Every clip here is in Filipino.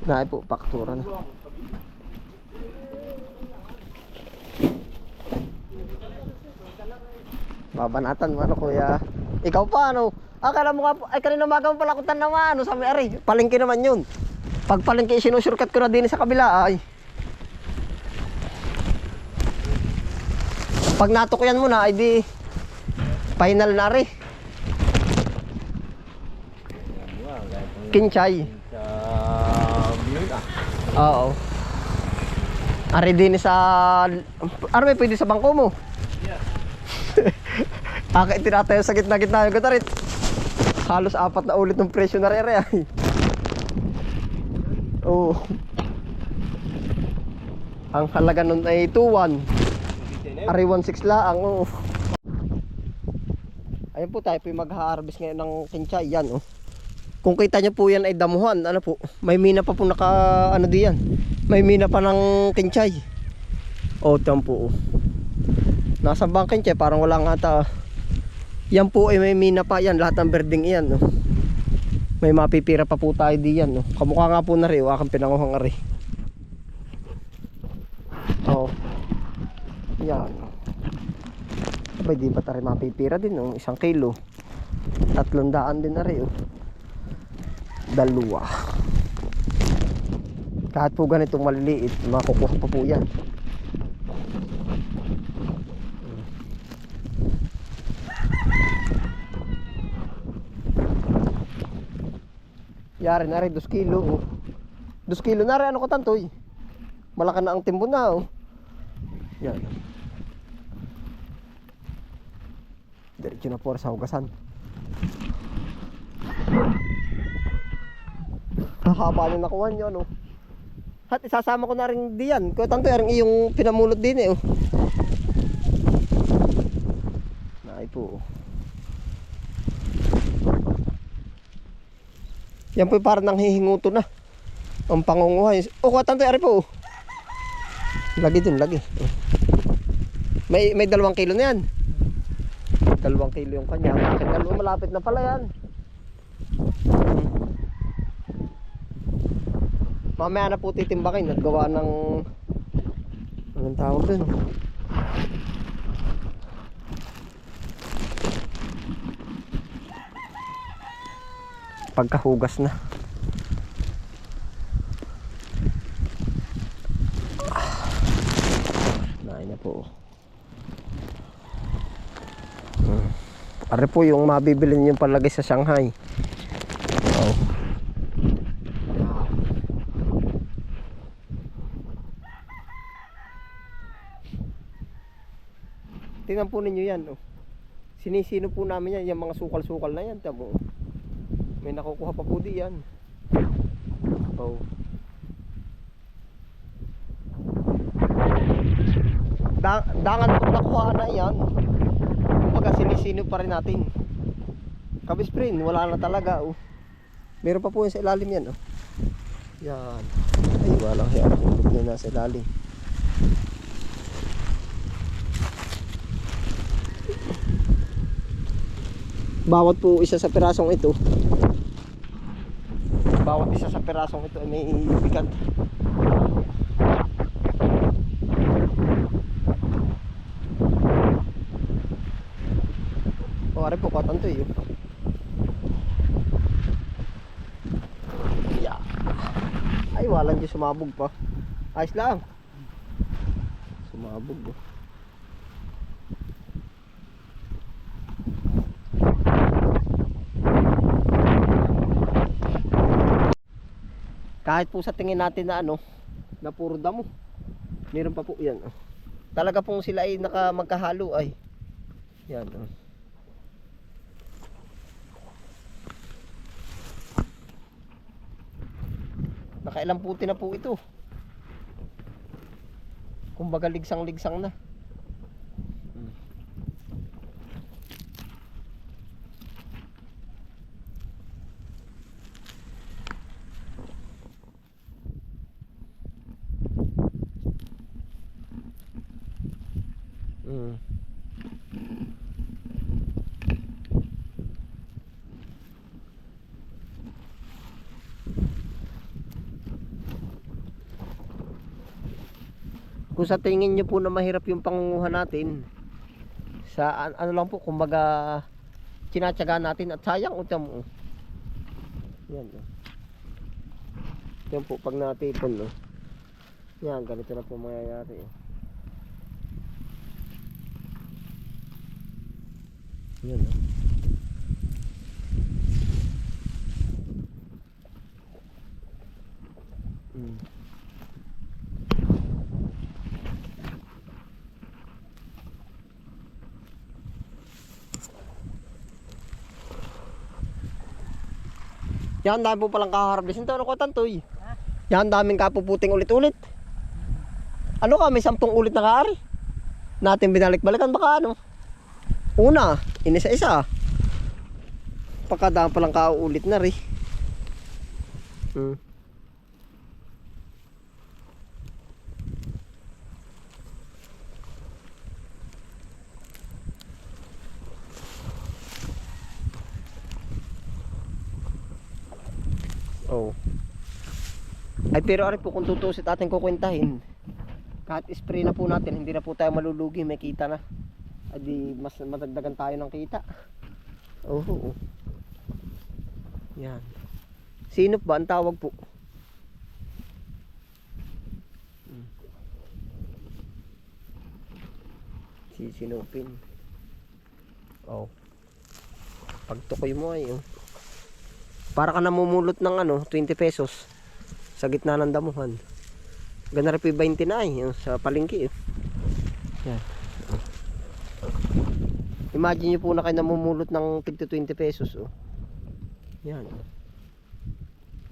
Na po, paktura na. Babanatan mo ano kuya. Ikaw pa ano? Akala mo nga po, ay kanina umaga mo pala kutan naman ano, sabi ari, palengke naman yun. Pag palengke sinusurkat ko na din sa kabila ay. Pag natukyan mo na ay di final na ari. Kinchay. Oo. Ari din sa ano may pwede sa bangko mo? Akit tinatayo sa gitna-gitna yung gatarit. Halos 4 na ulit ng presyo na rin ay. Oo. Ang halaga nun ay 2.1. Ari 1.6 lang. Oo. Ayun po tayo po yung mag-harvest ngayon ng kinchay. Yan oh. Kung kita nyo po yan ay damuhan. Ano po? May mina pa po naka ano diyan. May mina pa ng kinchay. O tiyan po oh. Nasa bang kinchay parang wala nga ata. Yan po ay may mina pa yan. Lahat ng birding yan no? May mapipira pa po tayo diyan no? Kamukha nga po na rin o akang pinanguhang ari. Oo. Yan. Abay di ba tayo mapipira din no? 1 kilo 300 din na rin oh. 2. Kahit po ganitong maliliit makukuha pa po yan. Yari na rin 2 kilo oh. 2 kilo na rin ano ko tantoy. Malaka na ang timbo na oh. Yan. Diretso na po sa hugasan. Haba na nakuha nyo ano. At isasama ko na rin diyan. Kaya tantoy rin iyong pinamulot din eh oh. Naay po oh. Yan po parang nang hihinguto na. Ang pangunguhay. O kuha tanto ari po. Lagi dun, lagi. May 2 kilo na yan. 2 kilo yung kanya. Bakit 2 malapit na pala yan. Mamaya na po titimbakin at gawa ng anong tawag dun. Pagkahugas na. Nain na po. Are po yung mabibili niyo palagay sa Shanghai. Oh. Tingnan po ninyo yan oh. Sinisino po namin yan, yung mga sukal-sukal na yan, tamo. May nakukuha pa po diyan. Oh. Dangan po nakuha na yan. Kumbaga sinisino pa rin natin. Kabisprin, wala na talaga oh. Meron pa po yung sa ilalim yan oh. Yan. Ay wala kaya hulog na nasa ilalim. Bawat po isa sa pirasong ito. Bawat isa sa pirasong ito ay may bigat. O ari po katan to eh. Yeah. Ay walang di sumabog pa. Ayos lang. Sumabog oh. Kahit po sa tingin natin na ano, na puro damo. Meron pa po 'yan. Oh. Talaga pong sila ay magkahalo ay. Yan oh. Nakailang puti na po ito. Kumbaga ligsang-ligsang na. Kung sa tingin nyo po na mahirap yung pangunguha natin, sa ano lang po, kumbaga tinatsaga natin at sayang utang mo. Yan. Yan po pag natipon, no. Yan, ganito na po mangyayari. Yan, no. Yan, dami po palang kaharap. Sinto, ano ko tantoy? Yan, daming kapuputing ulit-ulit. Ano ka, may 10 ulit na kaari. Natin binalik-balikan, baka ano. Una, inisa-isa. Pagkadaan palang kauulit na rin. Oh. Ay pero ari po kung tutusit ating kukwentahin. Kahit spray na po natin, hindi na po tayo malulugi, may kita na. Adi mas madagdagan tayo ng kita. Oh. Yan. Sinop ba ang tawag po? Sisinupin. Oh. Pagtukoy mo ay para ka namumulot ng 20 pesos sa gitna ng damuhan. Gana rin 20 na sa palengke. Yan. Imagine nyo po na kayo namumulot ng tig 20 pesos. Yan.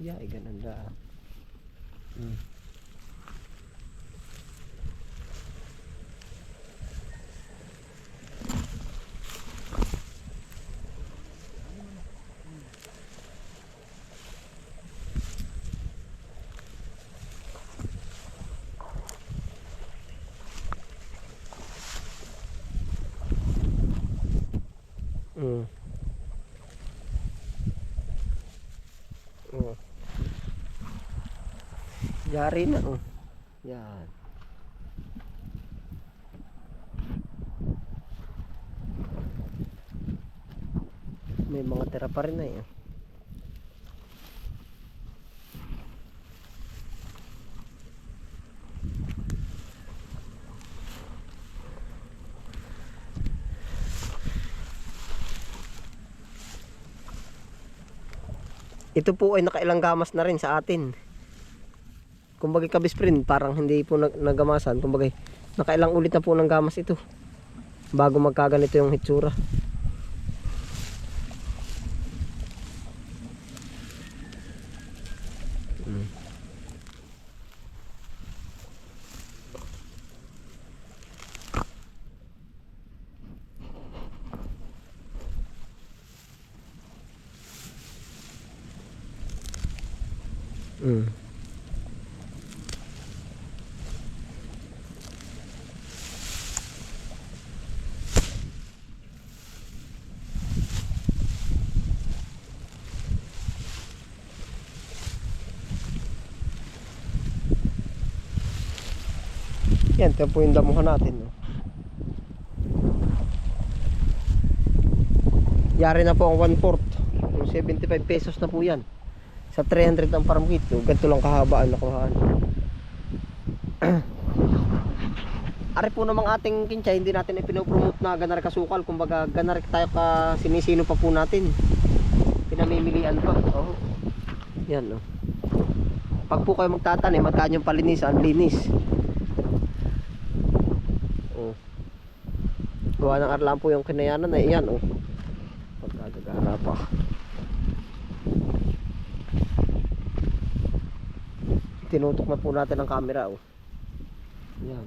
Ay gananda. Yari na Yan. May mga tira pa rin na Ito po ay nakailang gamas na rin sa atin. Kumbaga kabisprint, parang hindi po nagamasan. Kumbaga nakailang ulit na po ng gamas ito bago magkaganito yung hitsura. Yan, ito po yung damuhan natin. Yari na po ang 1/4. Yung 75 pesos na po yan. Sa 300 ang farm kit. Ganito lang kahabaan nakuhaan. Ari po namang ating kinchay, hindi natin ipinopromote na ganar kasukal. Kumbaga ganar tayo ka sinisino pa po natin. Pinamimilian pa. Yan Pag po kayo magtatanim, magkano yung palinisan, linis. Gawa ng arlam po yung kinayanan na iyan pagkagagara pa. Tinutok na po natin ang camera yan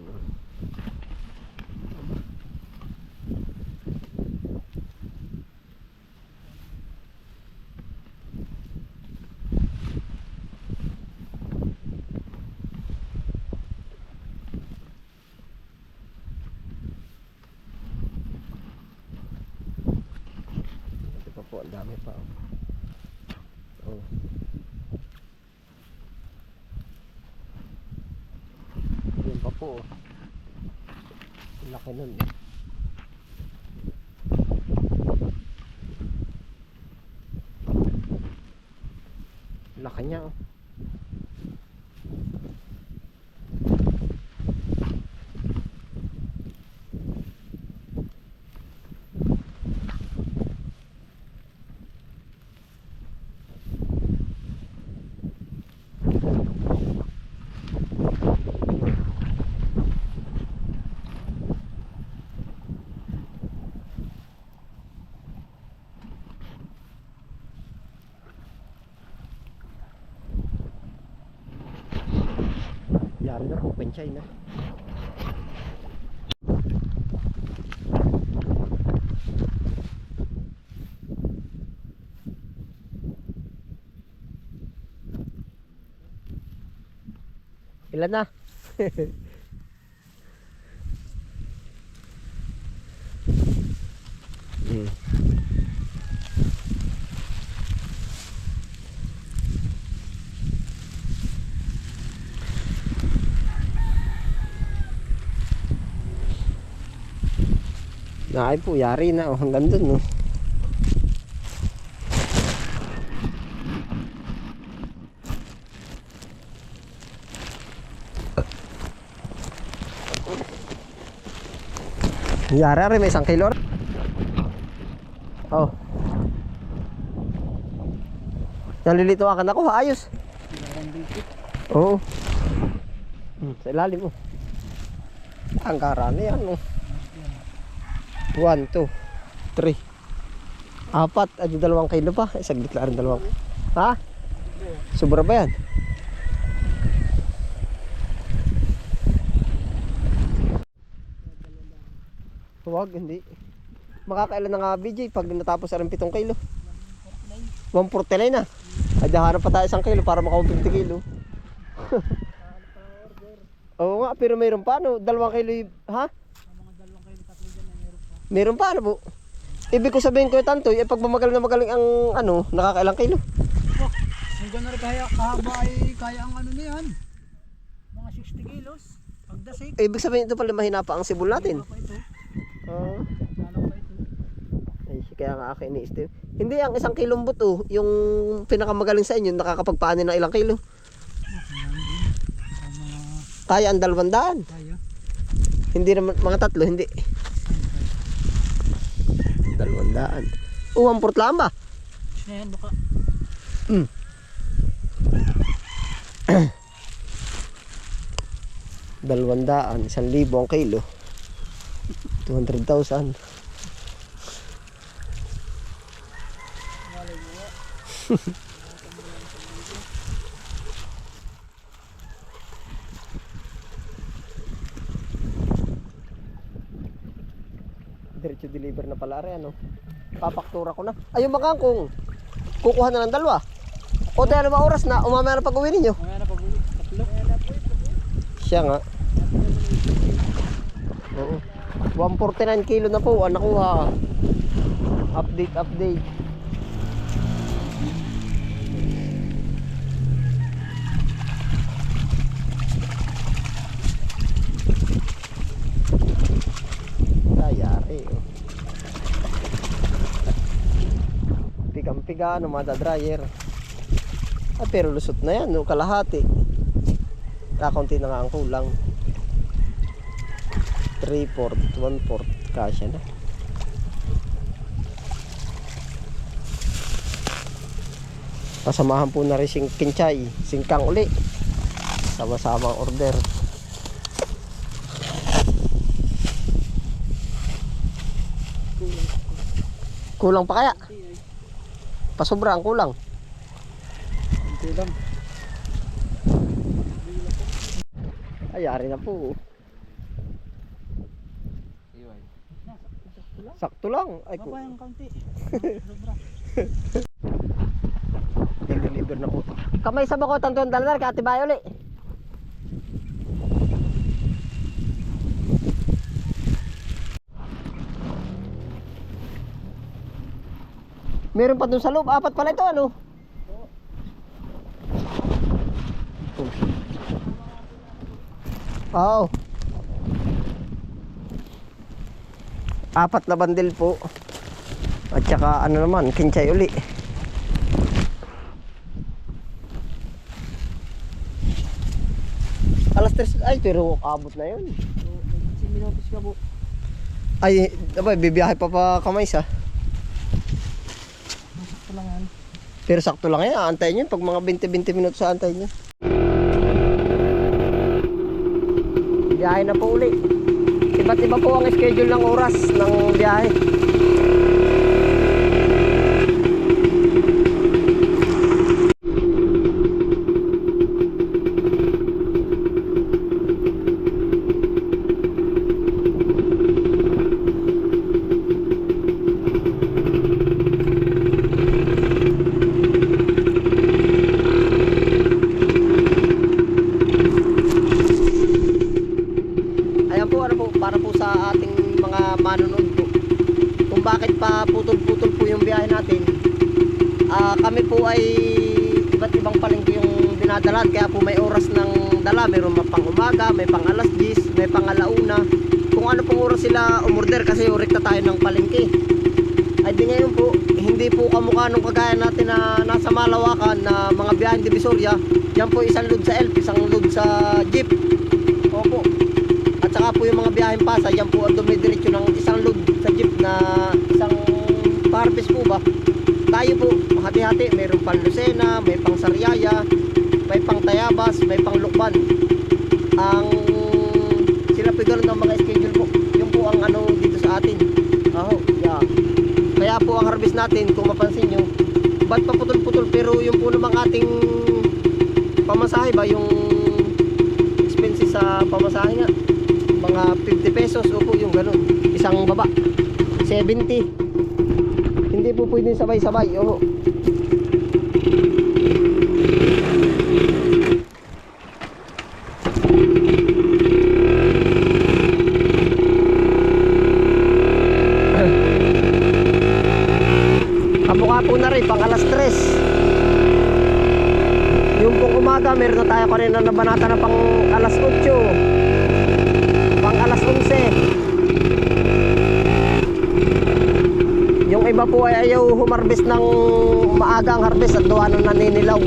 ang dami pa yun pa po Laki nun. Laki niya oh. Yari na po, penchay na. Ilan na? Ay po, yari na oh, hanggang dun no. Yari rin, may 1 kilo. Oh. Nalilito akan ako, ayos. Oo. Sa ilalim mo. Ang karami yan oh. 1, 2, 3, 4, adi 2 kilo pa. Saglit lang rin 2. Ha? Sobra ba yan? Huwag, hindi. Makakailan na nga BJ pag natapos ang 7 kilo. 149 na. Ay dahanap pa tayo 1 kilo para maka 50 kilo. Oo nga, pero mayroon pa no, 2 kilo, ha? Meron pa ano po? Ibig ko sabihin ko tanto, pag magaling na magaling ang ano, nakakailang kilo. Oh, ang gano'n kaya kahaba ay kaya ang ano niyan. Mga 60 kilos. Pagdasik. Ibig sabihin ito pala mahina pa ang sibol natin. Lalo pa ito. Oo. Lalo pa ito. Ay, kaya nga akin ni-steve. Hindi ang 1 kilong buto, yung pinakamagaling sa inyo, nakakapagpaanin ng ilang kilo. Kaya ang 200. Kaya. Hindi naman mga 3, hindi. 200. 1/4 lang ba? Ayan, baka. 200, 1,000 ang kilo. 200,000. Diretso deliver na pala rin ano. Papaktura ko na. Ayun makangkong. Kukuha na ng 2. O dahil na oras na, umamaya na pag-uwi ninyo. Mamaya na pag-uwi. 3. Siya nga. Oo. 149 kilo na po ang nakuha. Update. Tayari. Pigang-piga, madadryer. Ah, pero lusot na yan, no? Kalahati. Kakunti na nga ang kulang. 3/4, 1/4, kasya na. Pasamahan po na rin sing kinchay, singkang uli. Sama-sama ang order. Kulang pa kaya? Pasobra ang kulang. Ito lang. Ayari na po. Sakto lang. Ay ko. Baba yung kaunti. Deliver na po. Kamay sa bako tantuan dalar ka Ate Bayo uli. Meron pa dun sa loob, 4 pala ito ano? Oo. 4 na bandil po. At saka ano naman, kinchay uli. Alas 3, ay pero abot na yun. 15 minutos ka po. Ay, abay, bibiyahe pa Kamaysa. Masakto lang yan. Pero sakto lang yan, aantayin yun. Pag mga 20-20 minutos sa aantayin yun. Biyahe na po uli. Iba't iba po ang schedule ng oras ng biyahe. Para po sa ating mga manonood po, kung bakit pa putol-putol po yung biyahe natin. Kami po ay iba't ibang palengke yung dinadalan, kaya po may oras ng dala. Mayroon pang umaga, may pang alas 10, may pang alauna. Kung ano pong oras sila umorder, kasi urekta tayo ng palengke. Ay di ngayon po, hindi po kamukha nung kagaya natin na nasa Malawakan na mga biyaheng Divisoria. Yan po isang load sa elf, isang load sa jeep. Opo. Saka po yung mga biyaheng Pasa, yan po ang dumidiretso ng isang load sa jeep na isang harvest po ba. Tayo po, hati-hati, mayroon pang Lucena, may pang Sariaya, may pang Tayabas, may pang Lukban. Ang sila po ganun ang mga schedule po. Yung po ang ano dito sa atin. Yeah. Kaya po ang harvest natin, kung mapansin nyo, ba't pa putol-putol, pero yung po namang ating pamasahe ba, yung expenses sa pamasahe nga, mga 50 pesos, opo, yung ganun. Isang baba 70. Hindi po pwedeng sabay-sabay. Oo. Kamukha po na rin pang alas 3. Yung pong umaga meron na tayo kanina na banata na pang alas 8, pang alas 11. Yung iba po ay ayaw humarbis ng maaga ang harvest at gawa ng naninilaw.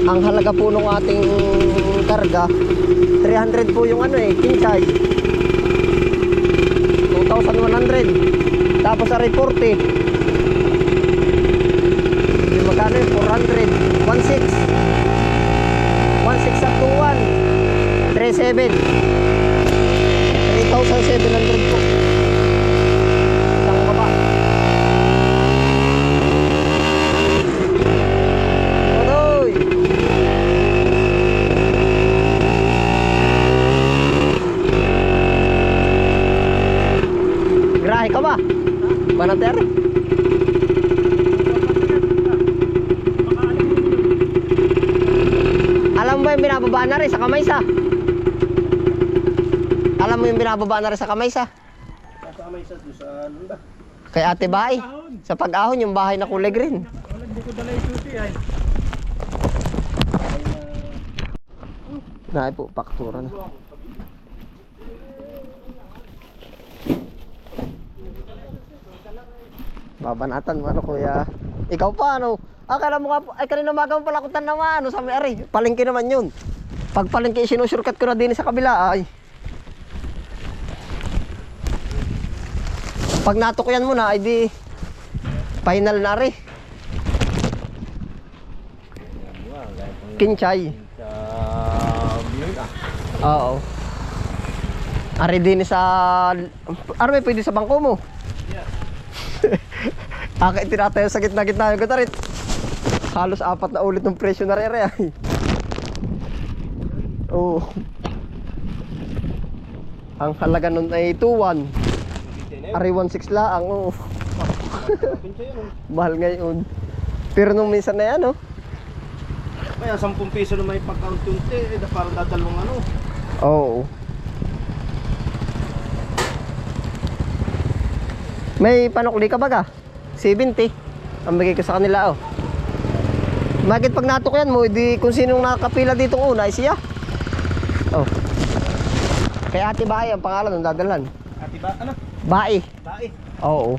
Ang halaga po nung ating karga 300 po yung ano kinchay, 2,100. Tapos sa 40 yung magkano yun, 400, 1,600 sa 2,100, 3,700, 3,700 po isang baba. Grahe ka ba? Banater? Alam mo yung binababa na rin sa Kamaysa? Alam mo yung binababa na rin sa Kamaysa? Sa Kamaysa, sa ano ba? Kay Ate Bahay. Sa Pag-ahon, yung bahay na kulay green. Wala, hindi ko dala yung susi ay. Naay po, paktura na. Babanatan mo ano kuya. Ikaw pa ano? Akala mo nga po, ay kanina umaga mo pala kung tanawa ano sa may-ari. Palengke naman yun. Pag palengke sinusurkat ko na din sa kabila ay. Pag natukuyan mo na ay di final na rin. Kinchay. Oo. Ari din sa may pwede sa bangko mo. Aka itinatayo sa gitna-gitna yung gatarit. Halos 4 na ulit ng presyo na rere ay. Oo. Ang halaga nun ay 2.1. Ari 1.6 lang. Oo. Mahal ngayon. Pero nung minsan na yan, oh. Kaya 10 piso na may pagkaunti-unti, parang dadalawang ano. Oo. May panukli ka baga? 70. Ang bigay ko sa kanila, oh. Bakit pag natukyan mo, di kung sinong nakapila dito una, ay siya. Oh. Kay Ate Bae ang pangalan ng dadalhan. Ati ba? Ano? Bae. Bae. Oo.